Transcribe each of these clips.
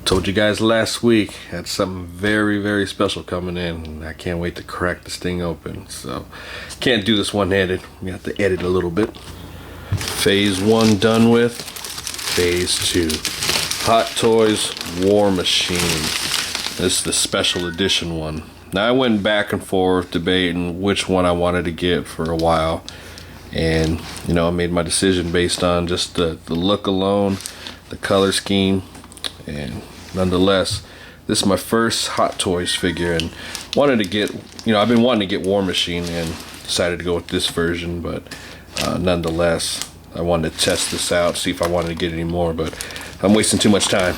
Told you guys last week, had something very special coming in, and I can't wait to crack this thing open. So, can't do this one-handed. We have to edit a little bit. Phase 1 done with. Phase 2. Hot Toys War Machine. This is the special edition one. Now, I went back and forth debating which one I wanted to get for a while. And, you know, I made my decision based on just the look alone, the color scheme, and nonetheless, this is my first Hot Toys figure, and wanted to get, you know, I've been wanting to get War Machine and decided to go with this version, but nonetheless, I wanted to test this out, see if I wanted to get any more, but I'm wasting too much time.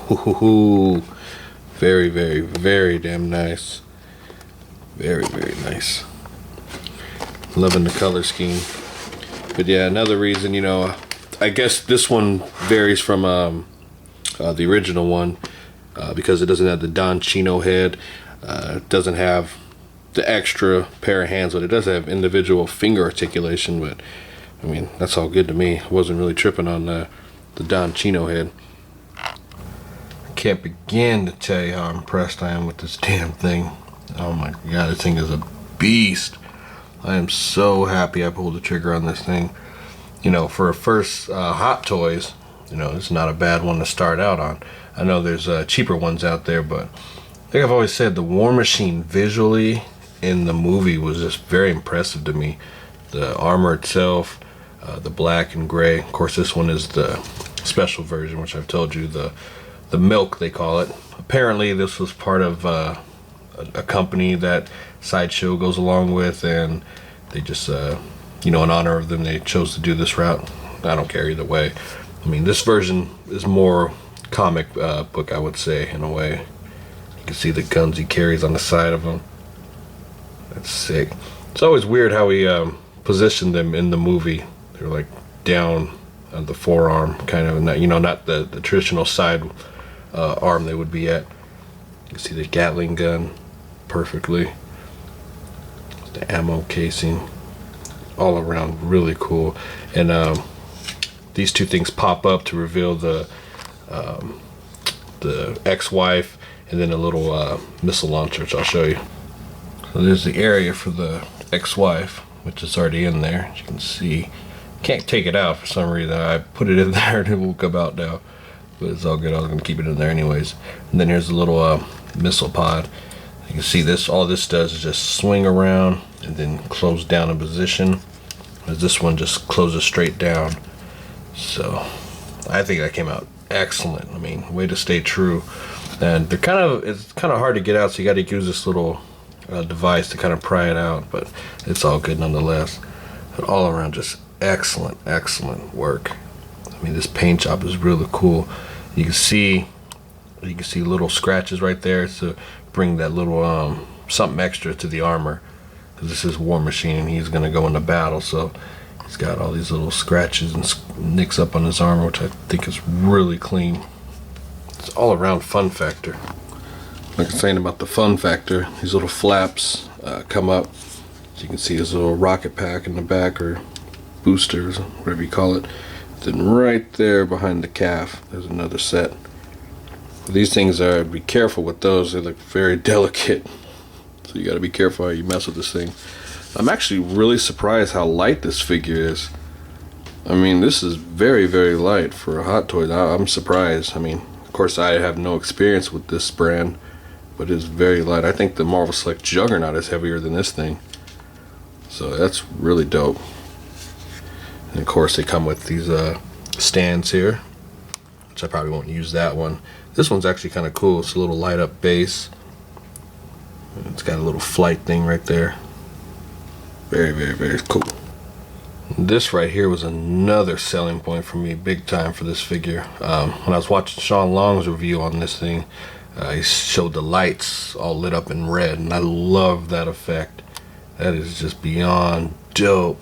Ooh, very damn nice. Very nice. Loving the color scheme. But yeah, another reason, you know, I guess this one varies from the original one because it doesn't have the Don Chino head. It doesn't have the extra pair of hands, but it does have individual finger articulation. But I mean, that's all good to me. I wasn't really tripping on the Don Chino head. I can't begin to tell you how impressed I am with this damn thing. Oh my god, this thing is a beast. I am so happy I pulled the trigger on this thing. You know, for a first Hot Toys, you know, it's not a bad one to start out on. I know there's cheaper ones out there, but I think I've always said the War Machine visually in the movie was just very impressive to me. The armor itself, the black and gray. Of course, this one is the special version, which I've told you, the milk they call it. Apparently, this was part of a company that Sideshow goes along with, and they just, you know, in honor of them, they chose to do this route. I don't care either way. I mean, this version is more comic book, I would say, in a way. You can see the guns he carries on the side of him. That's sick. It's always weird how he positioned them in the movie. They're like down on the forearm, kind of, not, you know, not the traditional side arm they would be at. You can see the Gatling gun perfectly. The ammo casing, all around really cool. And these two things pop up to reveal the ex-wife, and then a little missile launcher, which I'll show you. So there's the area for the ex-wife, which is already in there. As you can see, can't take it out for some reason. I put it in there and it won't come out now, but it's all good. I was gonna keep it in there anyways. And then here's a little missile pod. You can see this. All this does is just swing around and then close down in position. As this one just closes straight down. So I think that came out excellent. I mean, way to stay true. And they're it's kind of hard to get out, so you got to use this little device to kind of pry it out. But it's all good nonetheless. But all around, just excellent work. I mean, this paint job is really cool. You can see little scratches right there to bring that little something extra to the armor, because this is War Machine and he's gonna go into battle, so he's got all these little scratches and nicks up on his armor, which I think is really clean. It's all around fun factor. Like I'm saying about the fun factor, these little flaps come up, so you can see his little rocket pack in the back, or boosters, whatever you call it. Then right there behind the calf, there's another set. These things are, be careful with those, they look very delicate, so you got to be careful how you mess with this thing. I'm actually really surprised how light this figure is. I mean, this is very light for a Hot Toys. I'm surprised. I mean, of course I have no experience with this brand, but it's very light. I think the Marvel Select Juggernaut is heavier than this thing, so that's really dope. And of course they come with these stands here, which I probably won't use that one. This one's actually kind of cool. It's a little light up base. It's got a little flight thing right there. Very cool. This right here was another selling point for me, big time, for this figure. When I was watching Sean Long's review on this thing, he showed the lights all lit up in red, and I love that effect. That is just beyond dope.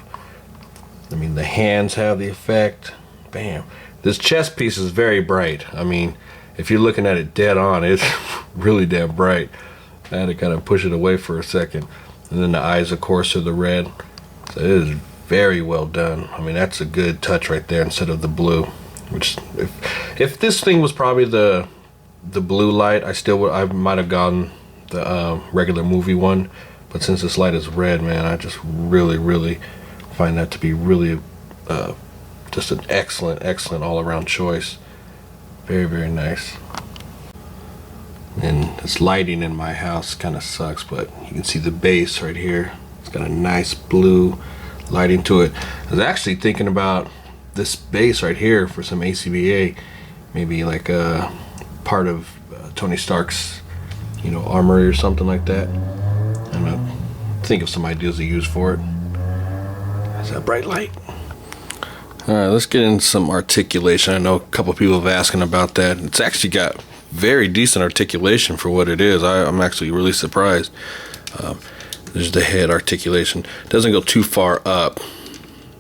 I mean, the hands have the effect. Bam. This chest piece is very bright. I mean, if you're looking at it dead on, it's really damn bright. I had to kind of push it away for a second. And then the eyes, of course, are the red. So it is very well done. I mean, that's a good touch right there instead of the blue. Which, if this thing was probably the blue light, I might have gotten the regular movie one. But since this light is red, man, I just really find that to be really just an excellent all-around choice. Very nice. And this lighting in my house kind of sucks, but you can see the base right here. It's got a nice blue lighting to it. I was actually thinking about this base right here for some ACBA, maybe like a part of Tony Stark's, armory or something like that. I'm gonna think of some ideas to use for it. Is that bright light? All right, let's get into some articulation. I know a couple people have asking about that. It's actually got very decent articulation for what it is. I'm actually really surprised. There's the head articulation. It doesn't go too far up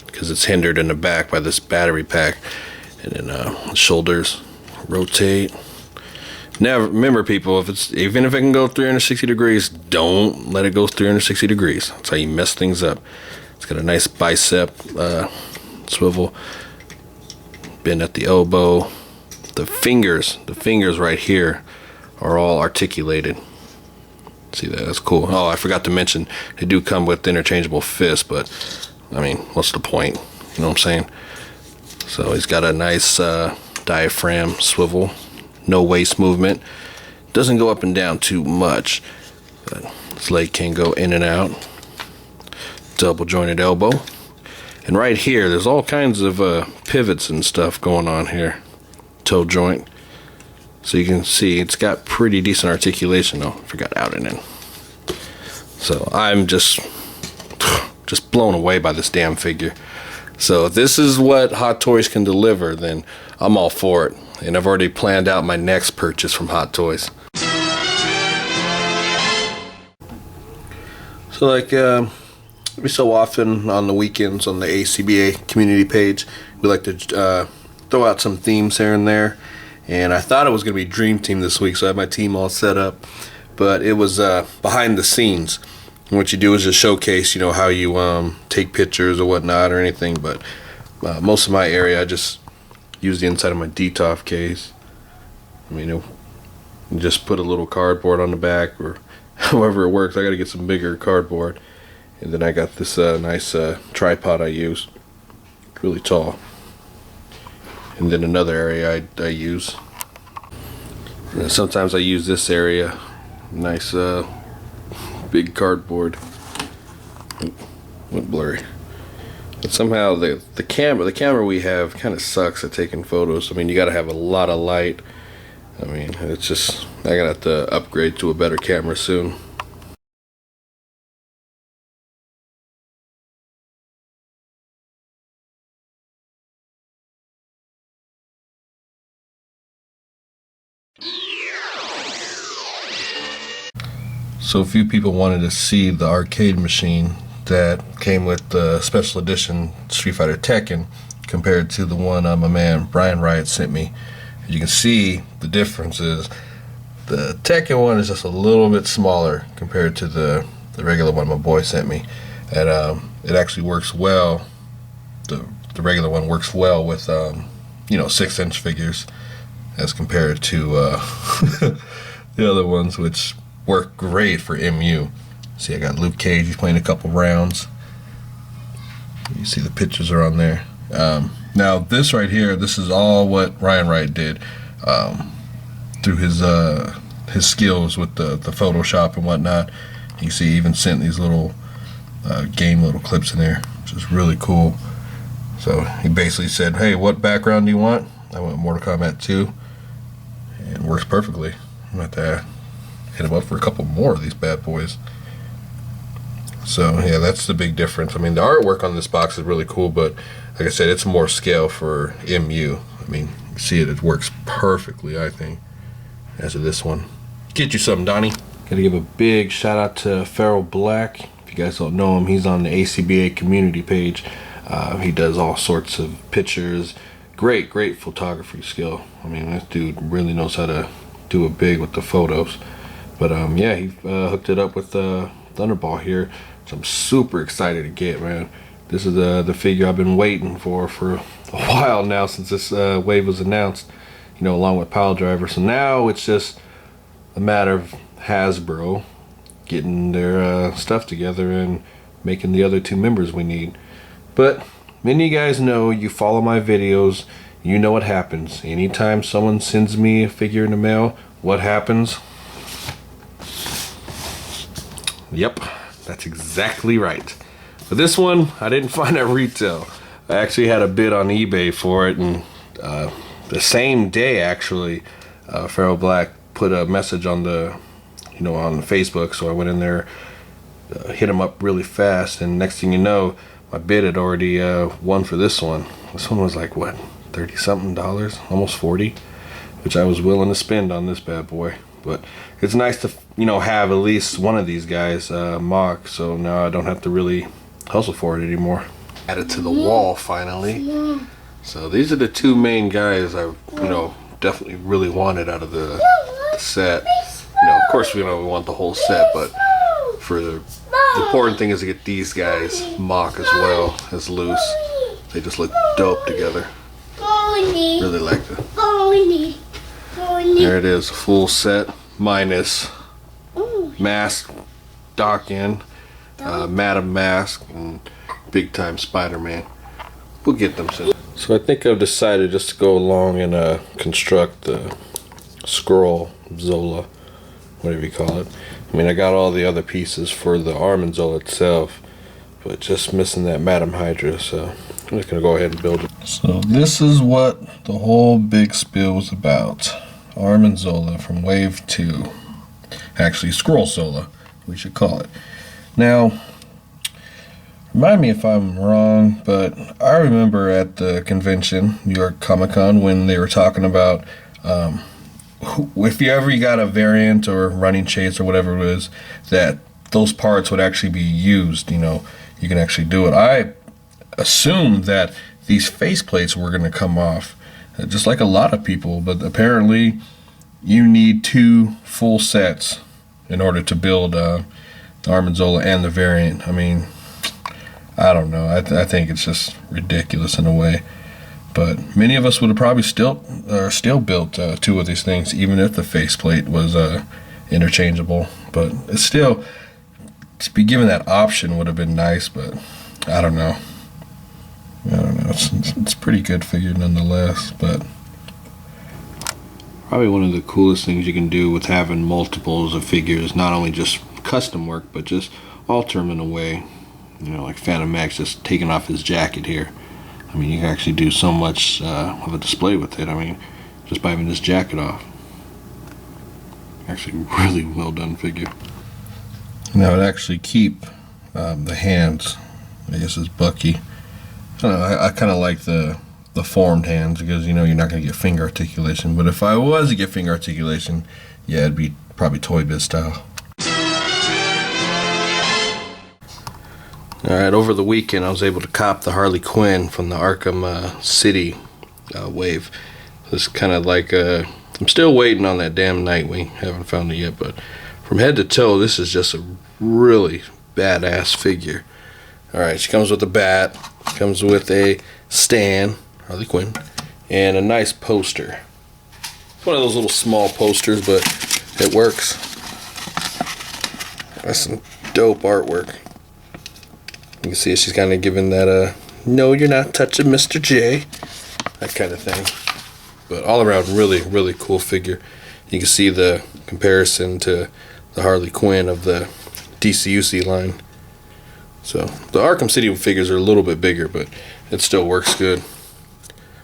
because it's hindered in the back by this battery pack. And then shoulders rotate. Now remember, people, even if it can go 360 degrees, don't let it go 360 degrees. That's how you mess things up. It's got a nice bicep swivel, bend at the elbow. The fingers right here are all articulated. See that? That's cool. Oh, I forgot to mention, they do come with interchangeable fists, but I mean, what's the point? You know what I'm saying? So he's got a nice diaphragm swivel, no waist movement. Doesn't go up and down too much, but his leg can go in and out. Double jointed elbow. And right here, there's all kinds of pivots and stuff going on here. Toe joint. So you can see it's got pretty decent articulation. Oh, I forgot out and in. So I'm just blown away by this damn figure. So if this is what Hot Toys can deliver, then I'm all for it. And I've already planned out my next purchase from Hot Toys. So like every so often on the weekends on the ACBA community page, we like to throw out some themes here and there. And I thought it was going to be Dream Team this week, so I had my team all set up. But it was behind the scenes. And what you do is just showcase, how you take pictures or whatnot or anything. But most of my area, I just use the inside of my DTOF case. I mean, you just put a little cardboard on the back or however it works. I got to get some bigger cardboard. And then I got this nice tripod I use. Really tall. And then another area I use. And sometimes I use this area. Nice big cardboard. Went blurry. But somehow the camera we have kind of sucks at taking photos. I mean, you got to have a lot of light. I mean, it's just, I gotta have to upgrade to a better camera soon. So a few people wanted to see the arcade machine that came with the special edition Street Fighter Tekken compared to the one my man Brian Riot sent me. As you can see, the difference is the Tekken one is just a little bit smaller compared to the regular one my boy sent me. And it actually works well. The regular one works well with 6-inch figures as compared to the other ones, which work great for MU. See, I got Luke Cage, he's playing a couple rounds. You see the pictures are on there. Now this right here, this is all what Ryan Wright did through his skills with the Photoshop and whatnot. You see he even sent these little little clips in there, which is really cool. So he basically said, hey, what background do you want? I went Mortal Kombat 2, and it works perfectly. I'm about to hit him up for a couple more of these bad boys. So yeah, that's the big difference. I mean, the artwork on this box is really cool, but like I said, it's more scale for MU. I mean, you see it works perfectly, I think, as of this one. Get you something, Donnie. Gotta give a big shout out to Feral Black. If you guys don't know him, he's on the ACBA community page. He does all sorts of pictures. Great photography skill. I mean, this dude really knows how to do it big with the photos. But yeah, he hooked it up with Thunderball here, which I'm super excited to get, man. This is the figure I've been waiting for a while now since this wave was announced, you know, along with Pile Driver. So now it's just a matter of Hasbro getting their stuff together and making the other 2 members we need. But many of you guys know, you follow my videos, you know what happens. Anytime someone sends me a figure in the mail, what happens? Yep, that's exactly right. But this one, I didn't find at retail. I actually had a bid on eBay for it, and the same day, actually, Pharaoh Black put a message on the, you know, on Facebook. So I went in there, hit him up really fast, and next thing you know, my bid had already won for this one. This one was like, what, $30-something, almost 40, which I was willing to spend on this bad boy. But it's nice to, you know, have at least one of these guys mock, so now I don't have to really hustle for it anymore. Added to the wall finally. So these are the 2 main guys I, you know, definitely really wanted out of the set. You know, of course we want the whole set, but for the important thing is to get these guys mock as well as loose. They just look dope together. Really like it. There it is, full set minus mask, Doc-In, Madam Mask, and Big Time Spider-Man. We'll get them soon. So I think I've decided just to go along and construct the Scroll Zola, whatever you call it. I mean, I got all the other pieces for the Armin Zola itself, but just missing that Madam Hydra, so I'm just gonna go ahead and build it. So this is what the whole big spiel was about. Armin Zola from Wave 2. Actually, Scroll Zola, we should call it. Now, remind me if I'm wrong, but I remember at the convention, New York Comic Con, when they were talking about if you ever got a variant or running chase or whatever it is, that those parts would actually be used, you know, you can actually do it. I assumed that these faceplates were going to come off, just like a lot of people, but apparently you need 2 full sets in order to build the Armin Zola and the variant. I mean, I don't know. I think it's just ridiculous in a way. But many of us would have probably still built 2 of these things, even if the faceplate was interchangeable. But it's still, to be given that option would have been nice. But I don't know. It's a pretty good figure nonetheless. But probably one of the coolest things you can do with having multiples of figures, not only just custom work, but just alter them in a way. You know, like Phantom Max just taking off his jacket here. I mean, you can actually do so much of a display with it. I mean, just by having this jacket off. Actually, really well done figure. Now, it actually keep the hands. I guess it's Bucky. I don't know, I kind of like the formed hands because, you know, you're not going to get finger articulation. But if I was to get finger articulation, yeah, it'd be probably Toy Biz style. Alright, over the weekend I was able to cop the Harley Quinn from the Arkham City wave. It's kind of like, I'm still waiting on that damn Nightwing. Haven't found it yet, but from head to toe, this is just a really badass figure. Alright, she comes with a bat, comes with a stand, Harley Quinn, and a nice poster. It's one of those little small posters, but it works. That's some dope artwork. You can see she's kind of giving that, no, you're not touching Mr. J, that kind of thing. But all around, really, really cool figure. You can see the comparison to the Harley Quinn of the DCUC line. So, the Arkham City figures are a little bit bigger, but it still works good.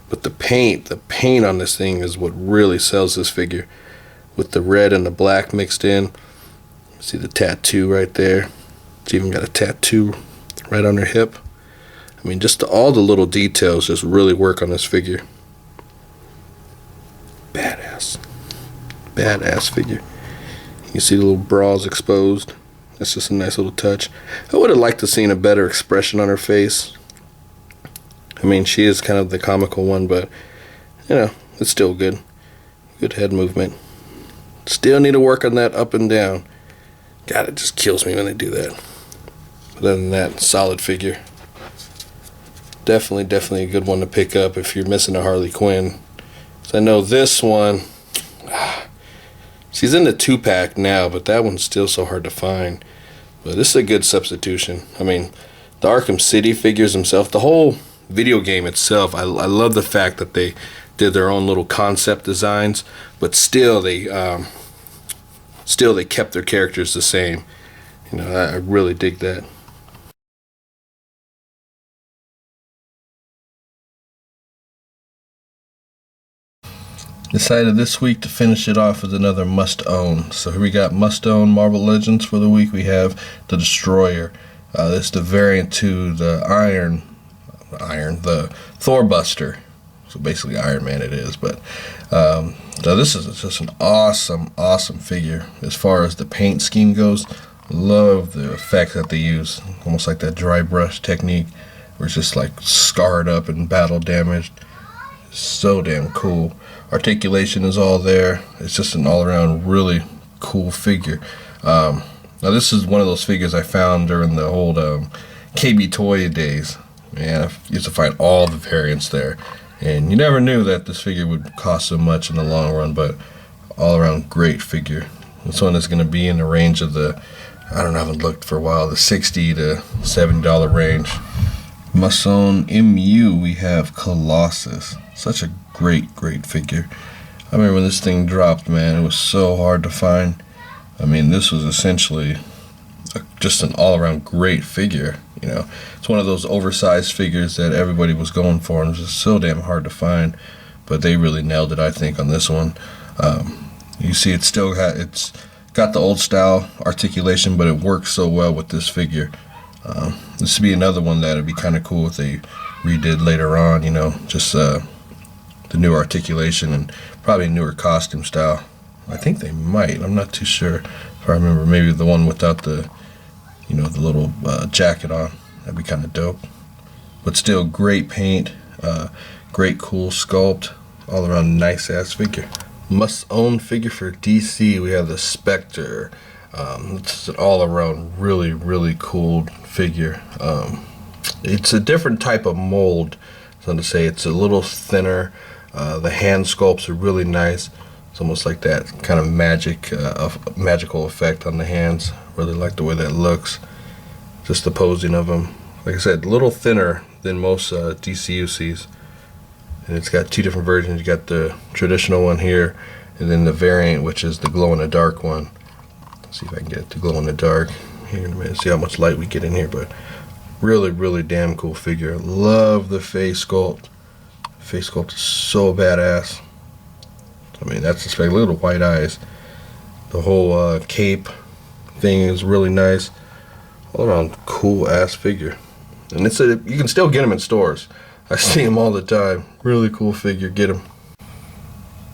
But the paint on this thing is what really sells this figure. With the red and the black mixed in. See the tattoo right there. It's even got a tattoo right on her hip. I mean, just all the little details just really work on this figure. Badass. Badass figure. You can see the little bras exposed. That's just a nice little touch. I would have liked to seen a better expression on her face. I mean, she is kind of the comical one, but, you know, it's still good. Good head movement. Still need to work on that up and down. God, it just kills me when they do that. But other than that, solid figure. Definitely a good one to pick up if you're missing a Harley Quinn. So I know this one, she's in the 2-pack now, but that one's still so hard to find. But this is a good substitution. I mean, the Arkham City figures themselves, the whole video game itself, I love the fact that they did their own little concept designs, but still they kept their characters the same. You know, I really dig that. Decided this week to finish it off with another must-own. So here we got must-own Marvel Legends for the week. We have the Destroyer. This is the variant to the the Thor Buster. So basically Iron Man it is. But so this is just an awesome figure. As far as the paint scheme goes, love the effect that they use. Almost like that dry brush technique where it's just like scarred up and battle damaged. So damn cool. Articulation is all there. It's just an all-around really cool figure. Now this is one of those figures I found during the old KB Toy days. Man, I used to find all the variants there, and you never knew that this figure would cost so much in the long run. But all-around great figure. This one is going to be in the range of the, I haven't looked for a while, the $60 to $70 range. Must-own MU, we have Colossus. Such a great figure. I remember when this thing dropped, man, it was so hard to find. I mean, this was essentially just an all-around great figure. You know, it's one of those oversized figures that everybody was going for, and it was just so damn hard to find. But they really nailed it, I think, on this one. You see, it's got the old style articulation, but it works so well with this figure. This would be another one that would be kind of cool if they redid later on. You know, just the new articulation and probably newer costume style. I think they might. I'm not too sure. If I remember, maybe the one without the, you know, the little jacket on. That'd be kind of dope. But still, great paint, great cool sculpt, all around nice ass figure. Must own figure for DC. We have the Spectre. It's an all around really cool figure. It's a different type of mold, so to say. It's a little thinner. The hand sculpts are really nice. It's almost like that kind of magical effect on the hands. Really like the way that looks. Just the posing of them. Like I said, a little thinner than most DCUCs. And it's got two different versions. You got the traditional one here, and then the variant, which is the glow-in-the-dark one. Let's see if I can get it to glow in the dark here in a minute. See how much light we get in here, but really damn cool figure. Love the face sculpt. Face sculpt is so badass. I mean, that's especially little white eyes. The whole cape thing is really nice. All around cool ass figure. And you can still get them in stores. I see them all the time. Really cool figure. Get them.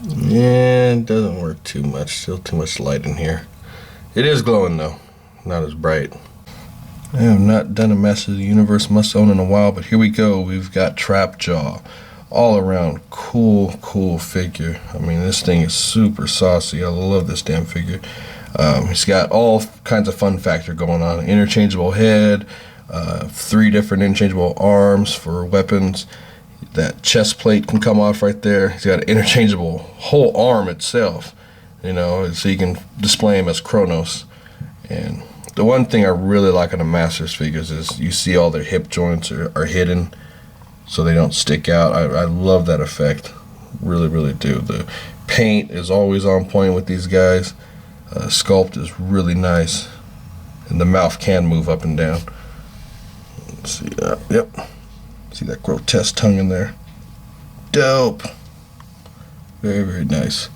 Yeah, it doesn't work too much. Still too much light in here. It is glowing though. Not as bright. I have not done a Master of the Universe must own in a while, but here we go. We've got Trapjaw. All around cool figure. I mean, this thing is super saucy. I love this damn figure. It's got all kinds of fun factor going on. Interchangeable head, 3 different interchangeable arms for weapons. That chest plate can come off right there. He's got an interchangeable whole arm itself, you know, so you can display him as Kronos. And the one thing I really like on the Masters figures is you see all their hip joints are hidden, so they don't stick out. I love that effect. Really do. The paint is always on point with these guys. Sculpt is really nice. And the mouth can move up and down. Let's see that. Yep. See that grotesque tongue in there. Dope. Very nice.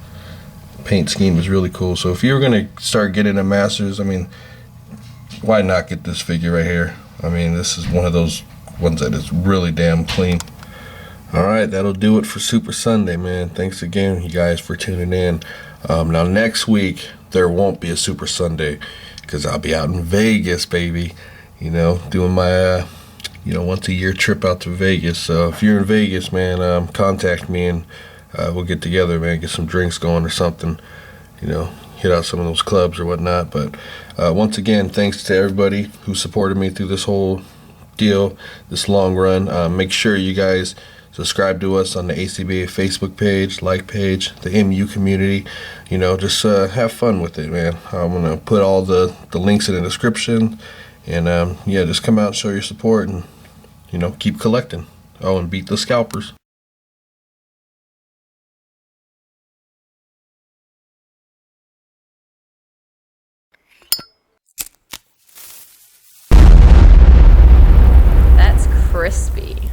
Paint scheme is really cool. So if you're going to start getting a Masters, I mean, why not get this figure right here? I mean, this is one of those ones that is really damn clean. Alright, that'll do it for Super Sunday, man. Thanks again, you guys, for tuning in. Now, next week, there won't be a Super Sunday because I'll be out in Vegas, baby. You know, doing my, once a year trip out to Vegas. So if you're in Vegas, man, contact me and we'll get together, man, get some drinks going or something. You know, hit out some of those clubs or whatnot. But once again, thanks to everybody who supported me through this whole deal this long run. Make sure you guys subscribe to us on the ACBA Facebook page, like page, the MU community. You know, just have fun with it, man. I'm gonna put all the links in the description, and yeah, just come out and show your support, and you know, keep collecting. Oh, and beat the scalpers. That's crispy.